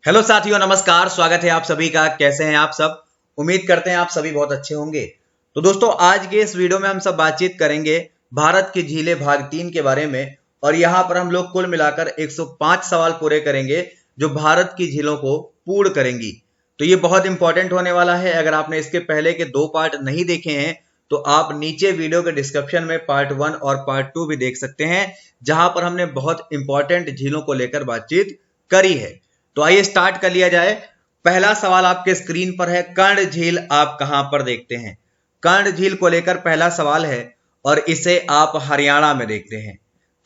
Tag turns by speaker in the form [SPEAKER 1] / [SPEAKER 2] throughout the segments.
[SPEAKER 1] Hello साथियों, नमस्कार। स्वागत है आप सभी का। कैसे हैं आप सब? उम्मीद करते हैं आप सभी बहुत अच्छे होंगे। तो दोस्तों, आज के इस वीडियो में हम सब बातचीत करेंगे भारत की झीलें भाग 3 के बारे में। और यहाँ पर हम लोग कुल मिलाकर 105 सवाल पूरे करेंगे जो भारत की झीलों को पूर्ण करेंगी। तो ये बहुत इंपॉर्टेंट होने वाला है। अगर आपने इसके पहले के 2 पार्ट नहीं देखे हैं तो आप नीचे वीडियो के डिस्क्रिप्शन में पार्ट 1 और पार्ट 2 भी देख सकते हैं, जहां पर हमने बहुत इंपॉर्टेंट झीलों को लेकर बातचीत करी है। तो आइए स्टार्ट कर लिया जाए। पहला सवाल आपके स्क्रीन पर है, कर्ण झील आप कहां पर देखते हैं? कर्ण झील को लेकर पहला सवाल है और इसे आप हरियाणा में देखते हैं।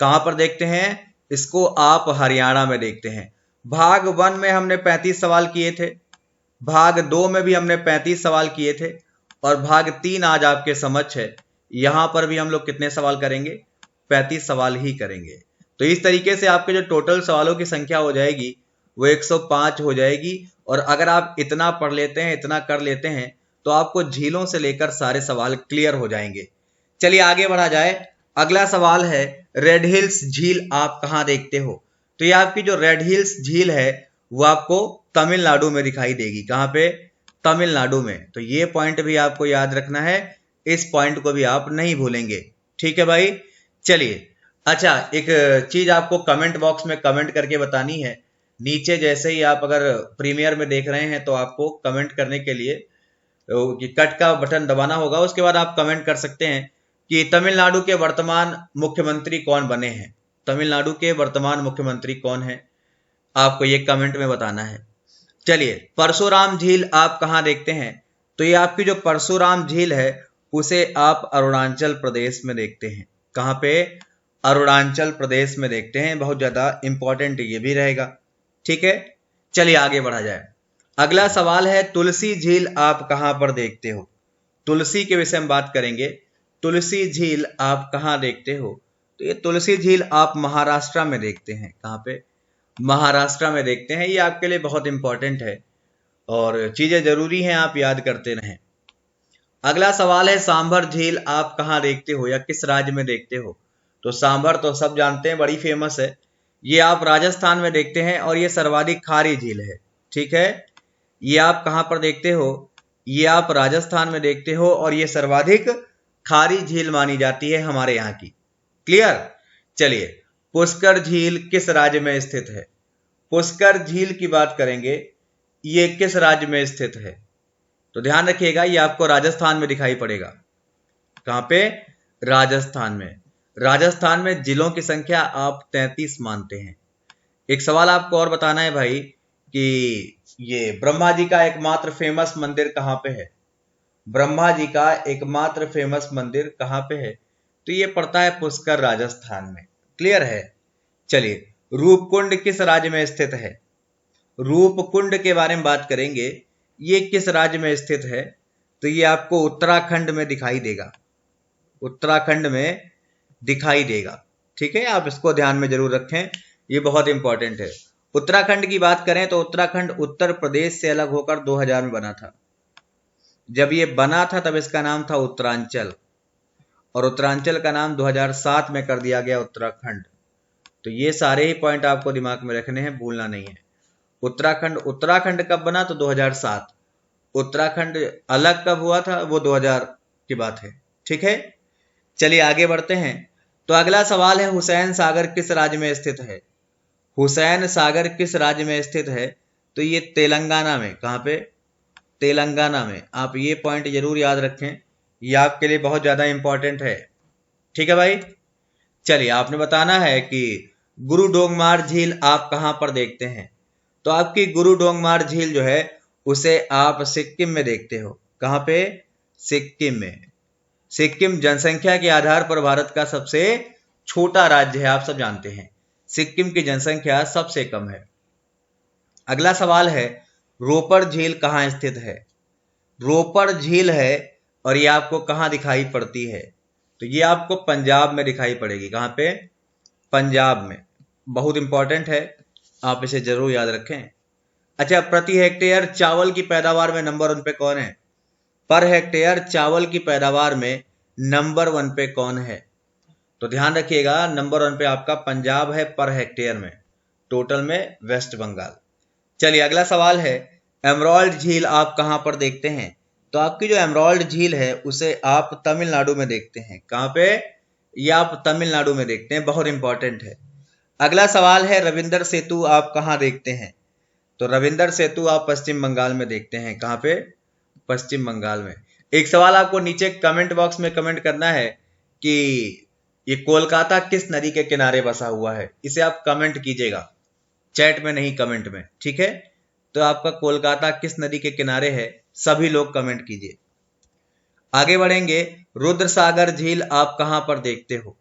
[SPEAKER 1] कहां पर देखते हैं? इसको आप हरियाणा में देखते हैं। भाग 1 में हमने 35 सवाल किए थे, भाग 2 में भी हमने 35 सवाल किए थे और भाग 3 आज आपके समक्ष है। यहां पर भी हम लोग कितने सवाल करेंगे? 35 सवाल ही करेंगे। तो इस तरीके से आपके जो टोटल सवालों की संख्या हो जाएगी वो 105 हो जाएगी। और अगर आप इतना पढ़ लेते हैं, इतना कर लेते हैं, तो आपको झीलों से लेकर सारे सवाल क्लियर हो जाएंगे। चलिए आगे बढ़ा जाए। अगला सवाल है, रेड हिल्स झील आप कहां देखते हो? तो ये आपकी जो रेड हिल्स झील है वो आपको तमिलनाडु में दिखाई देगी। कहां पे? तमिलनाडु में। तो ये पॉइंट भी आपको याद रखना है, इस पॉइंट को भी आप नहीं भूलेंगे। ठीक है भाई। चलिए, अच्छा, एक चीज आपको कमेंट बॉक्स में कमेंट करके बतानी है। नीचे जैसे ही आप अगर प्रीमियर में देख रहे हैं तो आपको कमेंट करने के लिए कट का बटन दबाना होगा। उसके बाद आप कमेंट कर सकते हैं कि तमिलनाडु के वर्तमान मुख्यमंत्री कौन बने हैं। तमिलनाडु के वर्तमान मुख्यमंत्री कौन है, आपको ये कमेंट में बताना है। चलिए, परशुराम झील आप कहां देखते हैं? तो ये आपकी जो परशुराम झील है उसे आप अरुणाचल प्रदेश में देखते हैं। कहां पे? अरुणाचल प्रदेश में देखते हैं। बहुत ज्यादा इंपॉर्टेंट ये भी रहेगा। ठीक है, चलिए आगे बढ़ा जाए। अगला सवाल है, तुलसी झील आप कहां पर देखते हो? तुलसी के विषय में बात करेंगे। तुलसी झील आप कहां देखते हो? तो ये तुलसी झील आप महाराष्ट्र में देखते हैं। कहां पे? महाराष्ट्र में देखते हैं। ये आपके लिए बहुत इंपॉर्टेंट है और चीजें जरूरी हैं, आप याद करते रहें। अगला सवाल है, सांभर झील आप कहां देखते हो या किस राज्य में देखते हो? तो सांभर तो सब जानते हैं, बड़ी फेमस है। ये आप राजस्थान में देखते हैं और ये सर्वाधिक खारी झील है। ठीक है, ये आप कहां पर देखते हो? ये आप राजस्थान में देखते हो और ये सर्वाधिक खारी झील मानी जाती है हमारे यहाँ की। क्लियर? चलिए, पुष्कर झील किस राज्य में स्थित है? पुष्कर झील की बात करेंगे, ये किस राज्य में स्थित है? तो ध्यान रखिएगा, ये आपको राजस्थान में दिखाई पड़ेगा। कहां पे? राजस्थान में। राजस्थान में जिलों की संख्या आप 33 मानते हैं। एक सवाल आपको और बताना है भाई कि ये ब्रह्मा जी का एकमात्र फेमस मंदिर कहां पे है? ब्रह्मा जी का एकमात्र फेमस मंदिर कहां पे है? तो ये पड़ता है पुष्कर, राजस्थान में। क्लियर है? चलिए, रूपकुंड किस राज्य में स्थित है? रूपकुंड के बारे में बात करेंगे, ये किस राज्य में स्थित है? तो ये आपको उत्तराखंड में दिखाई देगा। उत्तराखंड में दिखाई देगा। ठीक है, आप इसको ध्यान में जरूर रखें, ये बहुत इंपॉर्टेंट है। उत्तराखंड की बात करें तो उत्तराखंड उत्तर प्रदेश से अलग होकर 2000 में बना था। जब ये बना था तब इसका नाम था उत्तरांचल, और उत्तरांचल का नाम 2007 में कर दिया गया उत्तराखंड। तो ये सारे ही पॉइंट आपको दिमाग में रखने हैं, भूलना नहीं है। उत्तराखंड कब बना? तो 2007। उत्तराखंड अलग कब हुआ था? वो 2000 की बात है। ठीक है, चलिए आगे बढ़ते हैं। तो अगला सवाल है, हुसैन सागर किस राज्य में स्थित है? हुसैन सागर किस राज्य में स्थित है? तो ये तेलंगाना में। कहां पे? तेलंगाना में। आप ये पॉइंट जरूर याद रखें, ये आपके लिए बहुत ज्यादा इंपॉर्टेंट है। ठीक है भाई। चलिए, आपने बताना है कि गुरु डोंगमार झील आप कहां पर देखते हैं? तो आपकी गुरु डोंगमार झील जो है उसे आप सिक्किम में देखते हो। कहां पे? सिक्किम में। सिक्किम जनसंख्या के आधार पर भारत का सबसे छोटा राज्य है, आप सब जानते हैं। सिक्किम की जनसंख्या सबसे कम है। अगला सवाल है, रोपड़ झील कहां स्थित है? रोपड़ झील है और ये आपको कहां दिखाई पड़ती है? तो ये आपको पंजाब में दिखाई पड़ेगी। कहां पे? पंजाब में। बहुत इंपॉर्टेंट है, आप इसे जरूर याद रखें। अच्छा, प्रति हेक्टेयर चावल की पैदावार में नंबर 1 पे कौन है? पर हेक्टेयर चावल की पैदावार में नंबर 1 पे कौन है? तो ध्यान रखिएगा, नंबर 1 पे आपका पंजाब है पर हेक्टेयर में। टोटल में वेस्ट बंगाल। चलिए अगला सवाल है, एमराल्ड झील आप कहाँ पर देखते हैं? तो आपकी जो एमराल्ड झील है उसे आप तमिलनाडु में देखते हैं। कहाँ पे? ये आप तमिलनाडु में देखते हैं, बहुत इंपॉर्टेंट है। अगला सवाल है, रविंदर सेतु आप कहाँ देखते हैं? तो रविंदर सेतु आप पश्चिम बंगाल में देखते हैं। कहाँ पे? पश्चिम बंगाल में। एक सवाल आपको नीचे कमेंट बॉक्स में कमेंट करना है कि ये कोलकाता किस नदी के किनारे बसा हुआ है। इसे आप कमेंट कीजिएगा, चैट में नहीं, कमेंट में, ठीक है? तो आपका कोलकाता किस नदी के किनारे है, सभी लोग कमेंट कीजिए। आगे बढ़ेंगे, रुद्र सागर झील आप कहां पर देखते हो?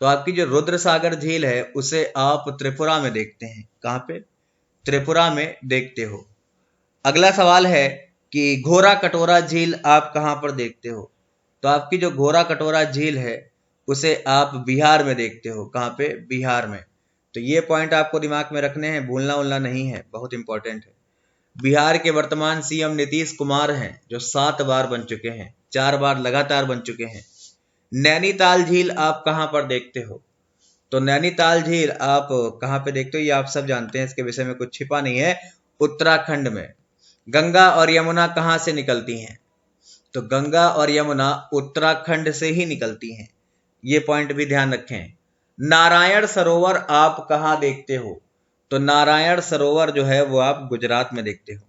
[SPEAKER 1] तो आपकी जो रुद्र सागर झील है उसे आप त्रिपुरा में देखते हैं। कहां पे? त्रिपुरा में देखते हो। अगला सवाल है कि घोरा कटोरा झील आप कहां पर देखते हो? तो आपकी जो घोरा कटोरा झील है उसे आप बिहार में देखते हो। कहां पे? बिहार में। तो ये पॉइंट आपको दिमाग में रखने हैं, भूलना उलना नहीं है, बहुत इंपॉर्टेंट है। बिहार के वर्तमान सीएम नीतीश कुमार हैं, जो 7 बार बन चुके हैं, 4 बार लगातार बन चुके हैं। नैनीताल झील आप कहां पर देखते हो? तो नैनीताल झील आप कहां पे देखते हो ये आप सब जानते हैं, इसके विषय में कुछ छिपा नहीं है, उत्तराखंड में। गंगा और यमुना कहां से निकलती हैं? तो गंगा और यमुना उत्तराखंड से ही निकलती हैं, ये पॉइंट भी ध्यान रखें। नारायण सरोवर आप कहां देखते हो? तो नारायण सरोवर जो है वो आप गुजरात में देखते हो।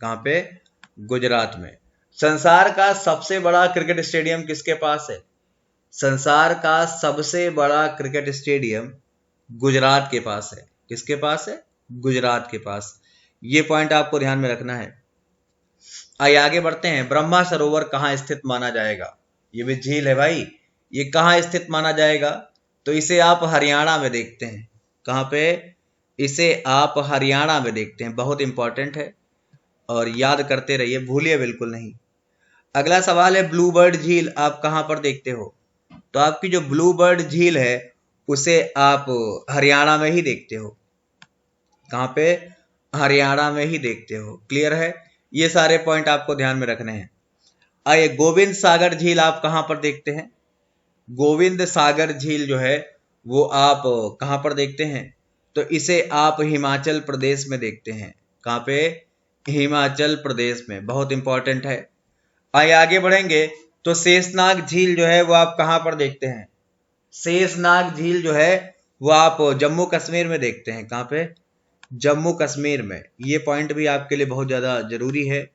[SPEAKER 1] कहां पे? गुजरात में। संसार का सबसे बड़ा क्रिकेट स्टेडियम किसके पास है? संसार का सबसे बड़ा क्रिकेट स्टेडियम गुजरात के पास है। किसके पास है? गुजरात के पास। ये पॉइंट आपको ध्यान में रखना है। आइए आगे बढ़ते हैं। ब्रह्मा सरोवर कहां स्थित माना जाएगा? ये भी झील है भाई, ये कहां स्थित माना जाएगा? तो इसे आप हरियाणा में देखते हैं। कहां पे? इसे आप हरियाणा में देखते हैं, बहुत इंपॉर्टेंट है और याद करते रहिए, भूलिए बिल्कुल नहीं। अगला सवाल है, ब्लू बर्ड झील आप कहां पर देखते हो? तो आपकी जो ब्लू बर्ड झील है उसे आप हरियाणा में ही देखते हो। कहां पे? हरियाणा में ही देखते हो। क्लियर है? ये सारे पॉइंट आपको ध्यान में रखने हैं। आइए, गोविंद सागर झील आप कहां पर देखते हैं? गोविंद सागर झील जो है वो आप कहां पर देखते हैं? तो इसे आप हिमाचल प्रदेश में देखते हैं। कहां पे? हिमाचल प्रदेश में, बहुत इंपॉर्टेंट है। आइए आगे बढ़ेंगे, तो शेषनाग झील जो है वो आप कहां पर देखते हैं? शेषनाग झील जो है वो आप जम्मू कश्मीर में देखते हैं। कहां पे? जम्मू कश्मीर में। ये पॉइंट भी आपके लिए बहुत ज्यादा जरूरी है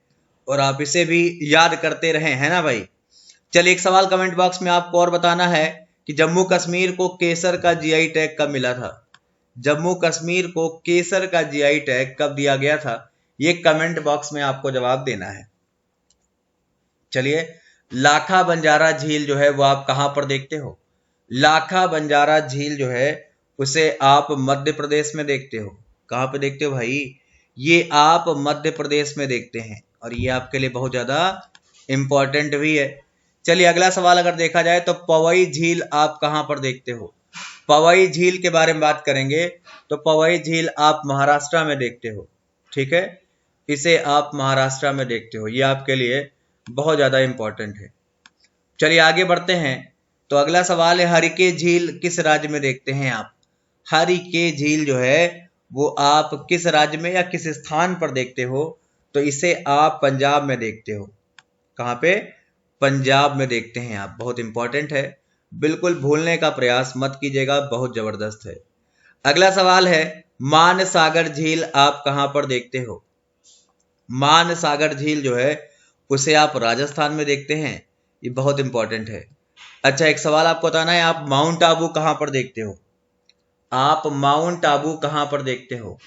[SPEAKER 1] और आप इसे भी याद करते रहें, है ना भाई? चलिए, एक सवाल कमेंट बॉक्स में आपको और बताना है कि जम्मू कश्मीर को केसर का जीआई टैग कब मिला था? जम्मू कश्मीर को केसर का जीआई टैग कब दिया गया था? ये कमेंट बॉक्स में आपको जवाब देना है। चलिए, लाखा बंजारा झील जो है वो आप कहां पर देखते हो? लाखा बंजारा झील जो है उसे आप मध्य प्रदेश में देखते हो। कहां पे देखते हो भाई? ये आप मध्य प्रदेश में देखते हैं और ये आपके लिए बहुत ज्यादा इंपॉर्टेंट भी है। चलिए, अगला सवाल अगर देखा जाए तो पवई झील आप कहां पर देखते हो? पवई झील के बारे में बात करेंगे तो पवई झील आप महाराष्ट्र में देखते हो। ठीक है, इसे आप महाराष्ट्र में देखते हो, ये आपके लिए बहुत ज्यादा इंपॉर्टेंट है। चलिए आगे बढ़ते हैं, तो अगला सवाल है, हरिके झील किस राज्य में देखते हैं आप? हरिके झील जो है वो आप किस राज्य में या किस स्थान पर देखते हो? तो इसे आप पंजाब में देखते हो। कहां पे? पंजाब में देखते हैं आप, बहुत इंपॉर्टेंट है, बिल्कुल भूलने का प्रयास मत कीजिएगा, बहुत जबरदस्त है। अगला सवाल है, मान सागर झील आप कहां पर देखते हो? मान सागर झील जो है उसे आप राजस्थान में देखते हैं, ये बहुत इंपॉर्टेंट है। अच्छा, एक सवाल आपको बताना है, आप माउंट आबू कहां पर देखते हो? आप माउंट आबू कहां पर देखते हो?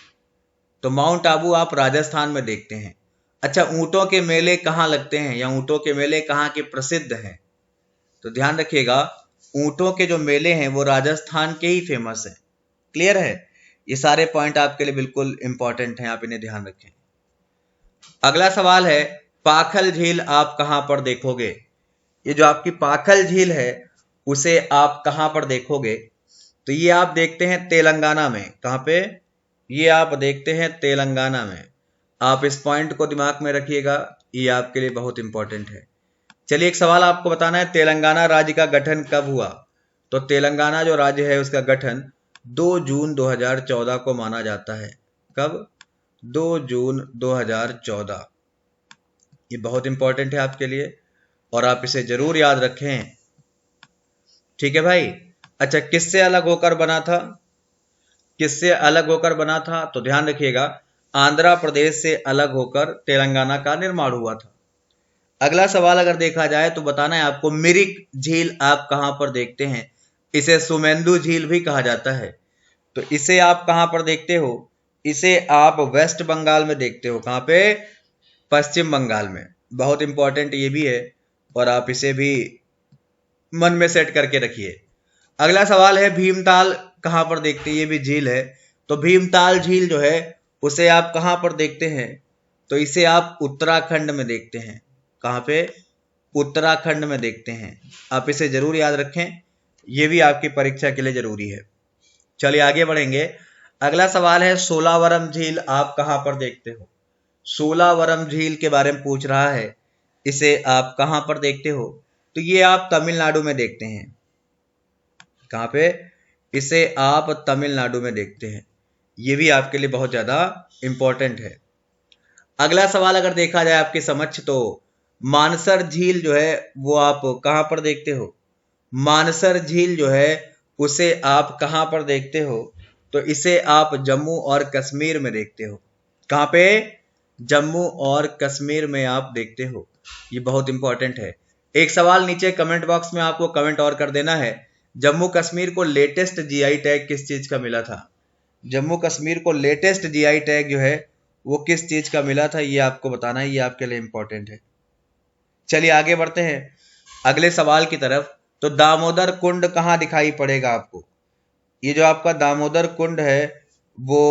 [SPEAKER 1] तो माउंट आबू आप राजस्थान में देखते हैं। अच्छा, ऊंटों के मेले कहां लगते हैं या ऊंटों के मेले कहां के प्रसिद्ध हैं? तो ध्यान रखिएगा, ऊंटों के जो मेले हैं वो राजस्थान के ही फेमस हैं। क्लियर है? ये सारे पॉइंट आपके लिए बिल्कुल इंपॉर्टेंट हैं, आप इन्हें ध्यान रखें। अगला सवाल है, पाखल झील आप कहां पर देखोगे? ये जो आपकी पाखल झील है उसे आप कहां पर देखोगे? तो ये आप देखते हैं तेलंगाना में। कहां पे? ये आप देखते हैं तेलंगाना में। आप इस पॉइंट को दिमाग में रखिएगा, ये आपके लिए बहुत इंपॉर्टेंट है। चलिए, एक सवाल आपको बताना है, तेलंगाना राज्य का गठन कब हुआ? तो तेलंगाना जो राज्य है उसका गठन 2 जून 2014 को माना जाता है। कब? 2 जून 2014। ये बहुत इंपॉर्टेंट है आपके लिए और आप इसे जरूर याद रखें। ठीक है भाई। अच्छा, किससे अलग होकर बना था? किससे अलग होकर बना था? तो ध्यान रखिएगा, आंध्र प्रदेश से अलग होकर तेलंगाना का निर्माण हुआ था। अगला सवाल अगर देखा जाए तो बताना है आपको, मिरिक झील आप कहां पर देखते हैं? इसे सुमेंदु झील भी कहा जाता है। तो इसे आप कहां पर देखते हो? इसे आप वेस्ट बंगाल में देखते हो। कहां पे? पश्चिम बंगाल में। बहुत इंपॉर्टेंट ये भी है और आप इसे भी मन में सेट करके रखिए। अगला सवाल है, भीमताल कहां पर देखते हैं? ये भी झील है। तो भीमताल झील जो है उसे आप कहां पर देखते हैं? तो इसे आप उत्तराखंड में देखते हैं। कहां पे? उत्तराखंड में देखते हैं। आप इसे जरूर याद रखें, ये भी आपकी परीक्षा के लिए जरूरी है। चलिए आगे बढ़ेंगे। अगला सवाल है, सोलावरम झील आप कहां पर देखते हो? सोलावरम झील के बारे में पूछ रहा है, इसे आप कहां पर देखते हो? तो ये आप तमिलनाडु में देखते हैं। कहां पे? इसे आप तमिलनाडु में देखते हैं। ये भी आपके लिए बहुत ज्यादा इंपॉर्टेंट है। अगला सवाल अगर देखा जाए आपके समक्ष, तो मानसर झील जो है वो आप कहां पर देखते हो? मानसर झील जो है उसे आप कहां पर देखते हो? तो इसे आप जम्मू और कश्मीर में देखते हो। कहां पे? जम्मू और कश्मीर में आप देखते हो। ये बहुत इंपॉर्टेंट है। एक सवाल नीचे कमेंट बॉक्स में आपको कमेंट और कर देना है, जम्मू कश्मीर को लेटेस्ट जीआई टैग किस चीज का मिला था? जम्मू कश्मीर को लेटेस्ट जीआई टैग जो है वो किस चीज का मिला था, ये आपको बताना है। ये आपके लिए इंपॉर्टेंट है। चलिए आगे बढ़ते हैं अगले सवाल की तरफ। तो दामोदर कुंड कहाँ दिखाई पड़ेगा आपको? ये जो आपका दामोदर कुंड है वो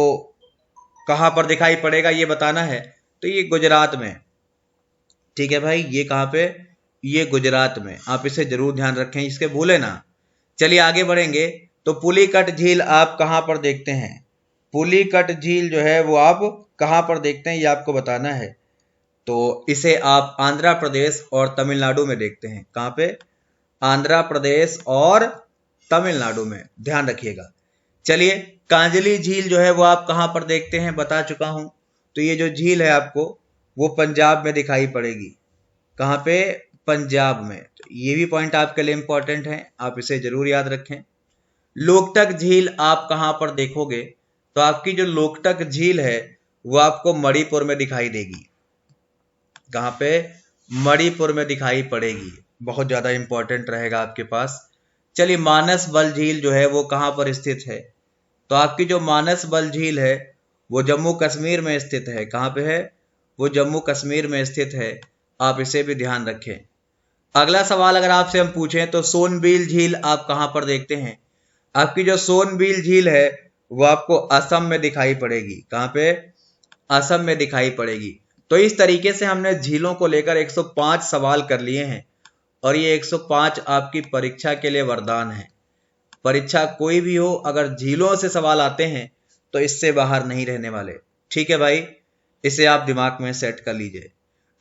[SPEAKER 1] कहां पर दिखाई पड़ेगा, ये बताना है। तो ये गुजरात में। ठीक है भाई, ये कहां पे? ये गुजरात में। आप इसे जरूर ध्यान रखें, इसके भूले ना। चलिए आगे बढ़ेंगे। तो पुलिकट झील आप कहां पर देखते हैं? पुलिकट झील जो है वो आप कहां पर देखते हैं, ये आपको बताना है। तो इसे आप आंध्र प्रदेश और तमिलनाडु में देखते हैं। कहां पे? आंध्र प्रदेश और तमिलनाडु में, ध्यान रखिएगा। चलिए, कांजली झील जो है वो आप कहां पर देखते हैं, बता चुका हूं। तो ये जो झील है आपको वो पंजाब में दिखाई पड़ेगी। कहां पे? पंजाब में। तो ये भी पॉइंट आपके लिए इंपॉर्टेंट है, आप इसे जरूर याद रखें। लोकटक झील आप कहां पर देखोगे? तो आपकी जो लोकटक झील है वो आपको मणिपुर में दिखाई देगी। कहां पे? मणिपुर में दिखाई पड़ेगी। बहुत ज्यादा इंपॉर्टेंट रहेगा आपके पास। चलिए, मानस बल झील जो है वो कहां पर स्थित है? तो आपकी जो मानस बल झील है वो जम्मू कश्मीर में स्थित है। कहां पे है? वो जम्मू कश्मीर में स्थित है। आप इसे भी ध्यान रखें। अगला सवाल अगर आपसे हम पूछें, तो सोनबील झील आप कहां पर देखते हैं? आपकी जो सोनबील झील है वो आपको असम में दिखाई पड़ेगी। कहां पे? असम में दिखाई पड़ेगी। तो इस तरीके से हमने झीलों को लेकर 105 सवाल कर लिए हैं और ये 105 आपकी परीक्षा के लिए वरदान है। परीक्षा कोई भी हो, अगर झीलों से सवाल आते हैं तो इससे बाहर नहीं रहने वाले। ठीक है भाई, इसे आप दिमाग में सेट कर लीजिए।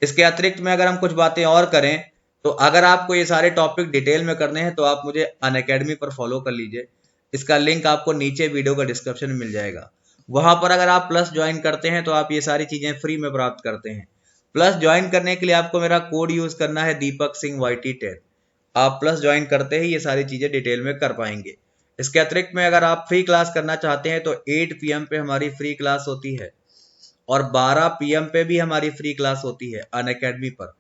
[SPEAKER 1] इसके अतिरिक्त में अगर हम कुछ बातें और करें, तो अगर आपको ये सारे टॉपिक डिटेल में करने हैं तो आप मुझे अनअकैडमी पर फॉलो कर लीजिए। इसका लिंक आपको नीचे वीडियो का डिस्क्रिप्शन में मिल जाएगा। वहां पर अगर आप प्लस ज्वाइन करते हैं तो आप ये सारी चीजें फ्री में प्राप्त करते हैं। प्लस ज्वाइन करने के लिए आपको मेरा कोड यूज करना है, दीपक सिंह YT10। आप प्लस ज्वाइन करते ही ये सारी चीजें डिटेल में कर पाएंगे। इसके अतिरिक्त में अगर आप फ्री क्लास करना चाहते हैं तो 8 PM पे हमारी फ्री क्लास होती है और 12 PM पे भी हमारी फ्री क्लास होती है अनअकैडमी पर।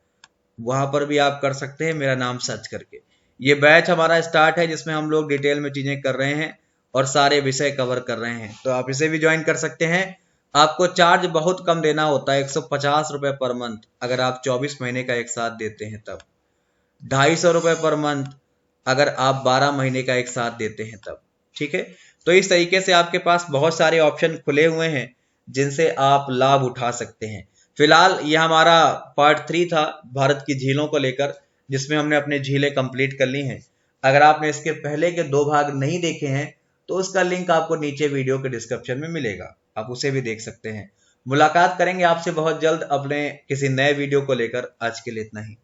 [SPEAKER 1] वहां पर भी आप कर सकते हैं मेरा नाम सर्च करके। ये बैच हमारा स्टार्ट है जिसमें हम लोग डिटेल में चीजें कर रहे हैं और सारे विषय कवर कर रहे हैं। तो आप इसे भी ज्वाइन कर सकते हैं। आपको चार्ज बहुत कम देना होता है, 150 रुपए पर मंथ, अगर आप 24 महीने का एक साथ देते हैं तब। 250 रुपए पर मंथ अगर आप 12 महीने का एक साथ देते हैं तब। ठीक है, तो इस तरीके से आपके पास बहुत सारे ऑप्शन खुले हुए हैं जिनसे आप लाभ उठा सकते हैं। फिलहाल यह हमारा पार्ट 3 था भारत की झीलों को लेकर, जिसमें हमने अपनी झीलें कंप्लीट कर ली हैं। अगर आपने इसके पहले के 2 भाग नहीं देखे हैं तो उसका लिंक आपको नीचे वीडियो के डिस्क्रिप्शन में मिलेगा, आप उसे भी देख सकते हैं। मुलाकात करेंगे आपसे बहुत जल्द अपने किसी नए वीडियो को लेकर। आज के लिए इतना ही।